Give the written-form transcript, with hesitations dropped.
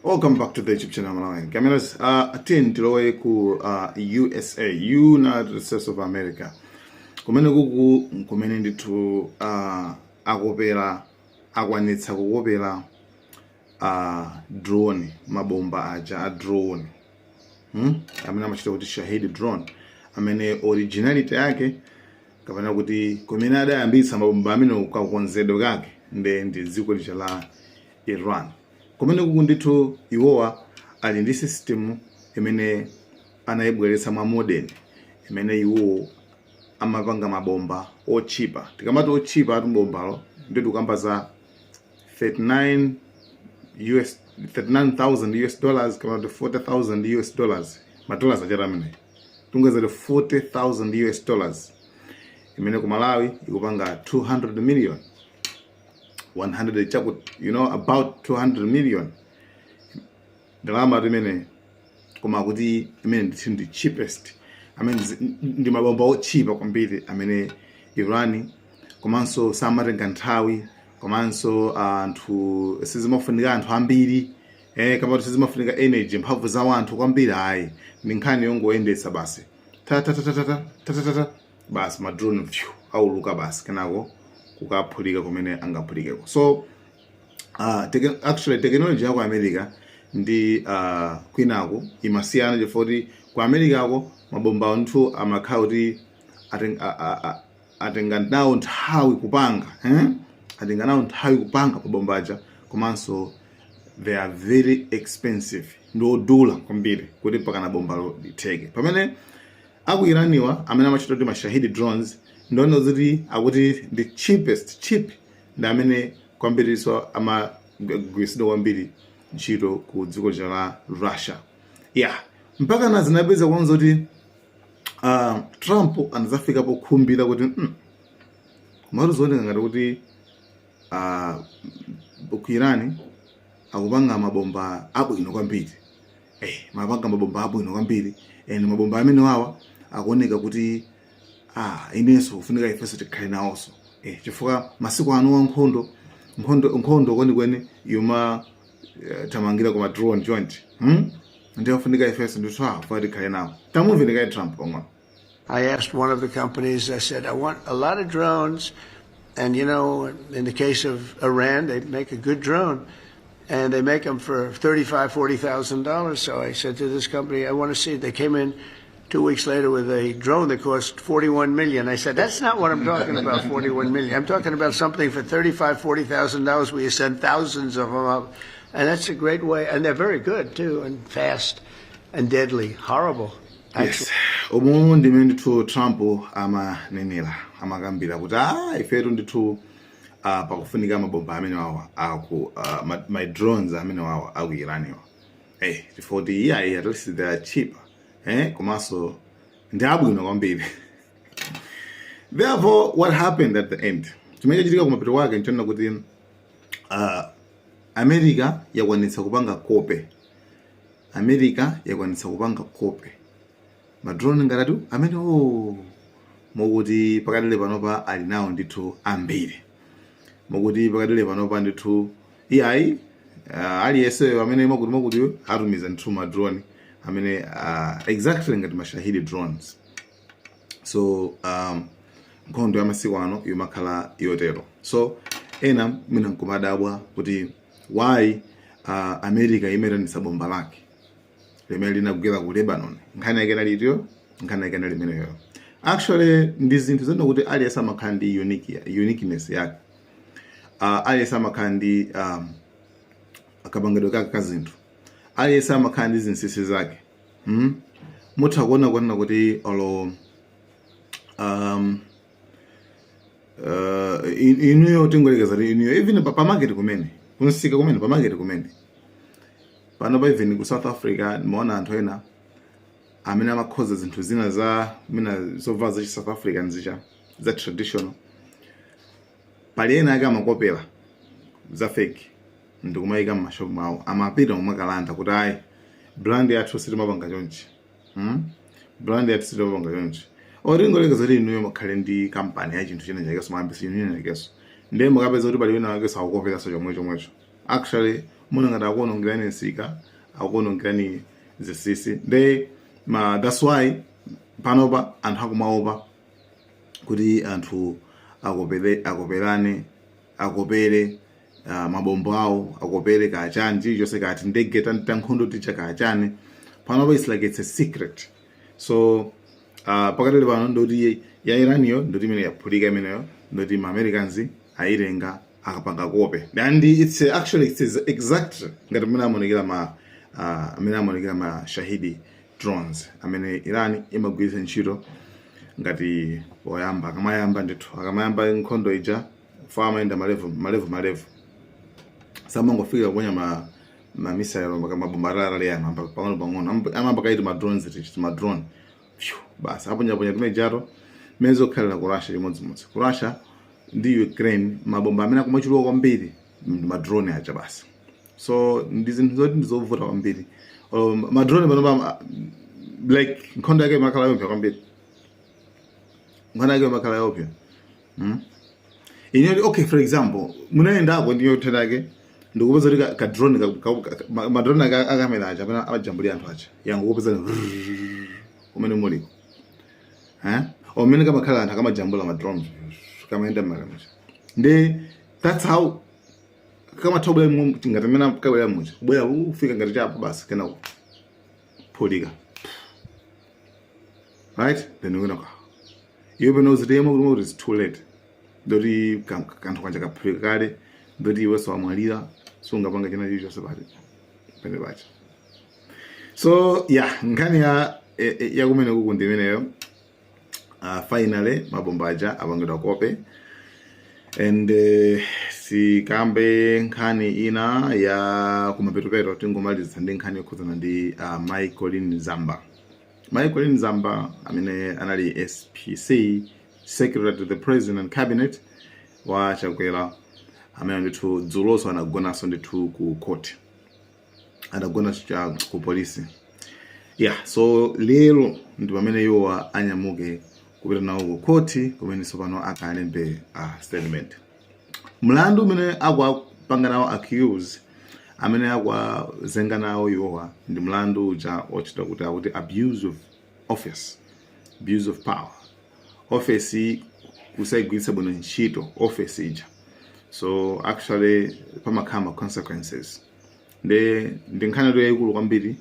Welcome back to the YouTube channel Malawi. Cameras attend tilowe ku USA, United States of America. Kumene kuku kumene ndithu akopera akwanitsa kukopera drone, mabomba aja a drone. Amene amachita kuti Shahidi drone. Amene originality yake kapena kuti kumene adayambitsa mabomba amene ukakonzedwe kake ndi dziko lija la Iran. Kumene kuku ndithu iwowa ali ndi system imene anayibweretsa mwa modern imene iwo amapanga mabomba ochipa. Tikamati ochipa atu bombalo ndithu kamba za 39,000 US dollars kama 40,000 US dollars. Madollars ajata amene. Tungazele 40,000 US dollars. Imene ku Malawi ikupanga 200 million. 100 chaku, about 200 million. Ndalama rimene koma kuti imene ndi cheapest. Ndi mabomba ochipa kwambiri amene Iran komanso samatenga nthawi komanso anthu sizimafunika anthu ambiri kama kuti sizimafunika energy mphamvu za anthu kwambiri ayi ndi nkhani yongoyendetsa basi basi madrone auluka basi kenako kukaphulika kumene angaphulikeko. So actually technology yako America ndi kwinako imasiyana chifukwa ku America ako mabomba anthu amakhala kuti atenga nawo nthawi kupanga atenga nawo nthawi kupanga mabomba aja komanso they are very expensive ndodula kwambiri kuti pakana bombalo litheke. Pamene aku Iraniwa amene amachita kuti Shahidi drones ndono ziti akuti the cheap ndi amene kwambiriso amagwisidwa kwambiri ntchito ku dziko la Russia. Mpaka na zinapeza kwanza kuti Trump anazafika pokhumbira kuti maruzoneka ngati kuti ku Iran akupanga mabomba abwino kwambiri. Mapanga mabomba abwino kwambiri and mabomba amene wawa akuoneka kuti inenso kufunika ifeso tikhale nawonso. Chifukwa masiku anu wa nkhondo kwenikweni yuma tamangira kwa drone joint. Ndio kufunika ifeso ndithu kufunika tikhale nawo. Tamumveka Trump pang'ono. I asked one of the companies, I said, I want a lot of drones. And, in the case of Iran, they make a good drone. And they make them for $35,000, $40,000. So I said to this company, I want to see it. They came in 2 weeks later with a drone that cost $41 million. I said, that's not what I'm talking about, $41 million. I'm talking about something for $35,000, $40,000 where you send thousands of them up. And that's a great way. And they're very good, too, and fast and deadly. Horrible. Yes. Omu ndimene ndithu Trump amanenera amakambira kuti ifetu ndithu pakufunika mabomba amene wawa my drones amene wawa aku Iraniwa. For the year at least they are cheaper. Komanso ndi abwino kwambiri. Therefore, what happened at the end? Chimene chitika kumapeto kwake nchona kuti America yakwanitsa kupanga kope. Madrone ngatatu amene mokuti pakadele panopa ali nawo ndithu ambiri. Mokuti pakadele panopa ndithu iyayi aliyense amene mokuti atumiza ndithu madrone amene exactly ngati Shahidi drones. So nkhondo ya masiku ano yomakhala yotero. So ena mina nkumadabwa kuti why America imeranisa bomba lake limene linakugera ku Lebanon. Nkhani yake nalitiyo nkhani yake nalimeneyo. Actually ndi zinthu zino kuti aliyense amakhala ndi uniqueness yake. Aliyense amakhala ndi akabangidwe kake ka zinthu. Aliyense amakhala ndi zinsinsi zake. Mutha kuona kuti olo inuyo tingolekeza inuyo even pa market kumene kunsika kumene pa market kumene panopa even ku South Africa nimaona anthu ena amene amakhoza zinthu zina za mina zovala za South African za traditional pali ena ake amakopera za fake ndikumayika mashop mawo amapita mumakalanda kuti ayi brand yathu sitimapanga chonchi. Brand yathu sitimapanga chonchi. Oringoleka zoti inuyo makhale ndi company ya chinthu chenenjekeso mayambisi inuyo njekeso. Ndiye mukapeza kuti pali wina wakeso akukopera so chomwecho. Actually muna ngati akuonongerani nsika, akuonongerani zisisi. That's why panopa anthu akumaopa kuti anthu akopere mabombo awo, akopere kachani chilichonse kati ndege tankhondo ticha kachani. Panopa it's like it's a secret. So pakadali pano ndoti ya Iraniyo ndoti imene yaphulika imeneyo, ndoti ma Americans ayirenga akapanga kope. And it's exact ngati mmene amaonekera ma Shahidi drones amene Iran imagwiritsa ntchito ngati oyamba akamayamba ndithu akamayamba nkhondo ija amayenda malevu samangofika kuponya ma missile mabombarara ya pang'ono amamba kaiti ma drone basi aponya tumejato mezo khala ku Russia limodzi ku Russia ndi Ukraine mabomba amene akumachuluka kwambiri ma drone aja basi. So ndizinthu ndizovuta kwambiri ma drone panopa like nkhondo yake makhala yopya kwambiri, nkhondo yake makhala yopya. Okay, for example munaendako ndiyo tedake ndikupeza kuti ka drone ma drone akamera aja pana amajambulia anthu aja yango kupeza kumene muliko omene kamakhala anthu akamajambula ma drones kamaenda makamucha. That's how kama tobela ngatamena kabela mucha bwera ufika ngati chapo basi kana phulika, right? Then we're gonna you knows the demo is too late. Doti kanthu kanja kaphulika kale, doti iwe swamwalira sungapanga china chilichonse pene pacha. So yeah, nkhani ya kumene kuku ndi imeneyo. Finally mabomba aja apangidwa kope. And sikambe nkhani ina ya kumapeto tingomaliza ndi nkhani yokhudzana ndi Michael Nzamba amene anali SPC, Secretary to the President Cabinet wa chakwera, amene ndithu dzuloso anagonaso ndithu ku court, anagona ku polisi. Yeah, so lero ndi pamene iwo anyamuke kupita nawo ku court kumene sopano akalembe statement. Mlandu umene akupanga nawo accuse amene akwazenga nawo iwowa ndi mlandu uja ochita kuti abuse of office, abuse of power. Office kusayigwiritsa bwino ntchito office ija. So actually pamakhala consequences. Ndi nkhani yayikulu kwambiri